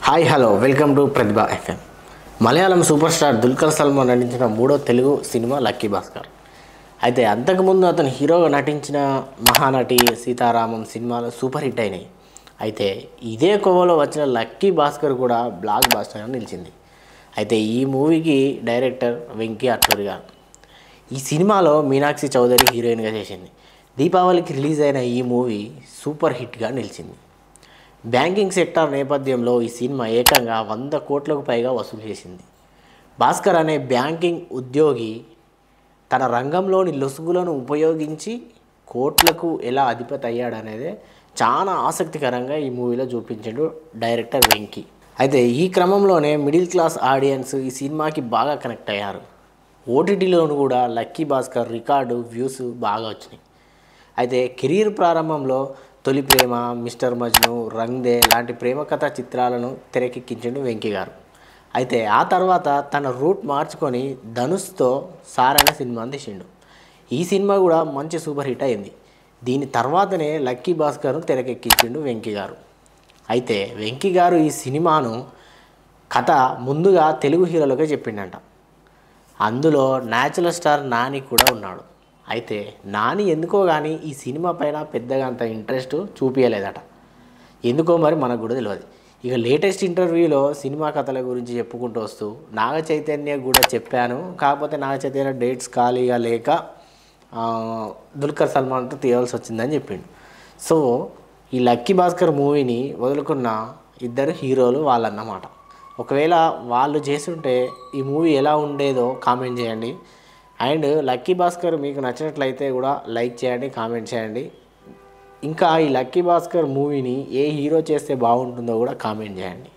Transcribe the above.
Hi hello welcome to Pratibha FM. Malayalam super star Dulquer Salman నటించిన మూడో Telugu cinema lucky Bhaskar. అయితే అంతకుముందు అతను హీరోగా నటించిన మహానటి, సీతారామం సినిమాలు సూపర్ హిట్ అయినాయి. అయితే ఇదే కోవలో వచ్చిన లక్కీ భాస్కర్ కూడా బ్లాక్ బాస్టర్గా నిలిచింది. అయితే ఈ మూవీకి డైరెక్టర్ వెంకీ అట్లూరి గారు. ఈ సినిమాలో మీనాక్షి చౌదరి హీరోయిన్గా చేసింది. దీపావళికి రిలీజ్ అయిన ఈ మూవీ సూపర్ హిట్గా నిలిచింది. బ్యాంకింగ్ సెక్టార్ నేపథ్యంలో ఈ సినిమా ఏకంగా 100 కోట్లకు పైగా వసూలు చేసింది. భాస్కర్ అనే బ్యాంకింగ్ ఉద్యోగి తన రంగంలోని లొసుగులను ఉపయోగించి కోట్లకు ఎలా అధిపతి అయ్యాడనేదే చాలా ఆసక్తికరంగా ఈ మూవీలో చూపించాడు డైరెక్టర్ వెంకీ. అయితే ఈ క్రమంలోనే మిడిల్ క్లాస్ ఆడియన్స్ ఈ సినిమాకి బాగా కనెక్ట్ అయ్యారు. ఓటీటీలోను కూడా లక్కీ భాస్కర్ రికార్డు వ్యూస్ బాగా వచ్చినాయి. అయితే కెరీర్ ప్రారంభంలో తొలి ప్రేమ, మిస్టర్ మజ్ను, రంగ్ దే లాంటి ప్రేమ కథా చిత్రాలను తెరకెక్కించాడు వెంకీ గారు. అయితే ఆ తర్వాత తన రూట్ మార్చుకొని ధనుష్తో సారైన సినిమాని తీసిండు. ఈ సినిమా కూడా మంచి సూపర్ హిట్ అయింది. దీని తర్వాతనే లక్కీ భాస్కర్ను తెరకెక్కించిండు వెంకీ గారు. అయితే వెంకీ గారు ఈ సినిమాను కథ ముందుగా తెలుగు హీరోలకే చెప్పిండంట. అందులో న్యాచురల్ స్టార్ నాని కూడా ఉన్నాడు. అయితే నాని ఎందుకో కానీ ఈ సినిమా పైన పెద్దగా అంత ఇంట్రెస్ట్ చూపించలేదట. ఎందుకో మరి మనకు కూడా తెలియదు. ఇక లేటెస్ట్ ఇంటర్వ్యూలో సినిమా కథల గురించి చెప్పుకుంటూ వస్తూ నాగ చైతన్య కూడా చెప్పాను, కాకపోతే నాగ చైతన్య డేట్స్ ఖాళీగా లేక దుల్కర్ సల్మాన్తో తీయవలసి వచ్చిందని చెప్పిండు. సో ఈ లక్కీ భాస్కర్ మూవీని వదులుకున్న ఇద్దరు హీరోలు వాళ్ళన్నమాట. ఒకవేళ వాళ్ళు చేస్తుంటే ఈ మూవీ ఎలా ఉండేదో కామెంట్ చేయండి. అండ్ లక్కీ భాస్కర్ మీకు నచ్చినట్లయితే కూడా లైక్ చేయండి, కామెంట్ చేయండి. ఇంకా ఈ లక్కీ భాస్కర్ మూవీని ఏ హీరో చేస్తే బాగుంటుందో కూడా కామెంట్ చేయండి.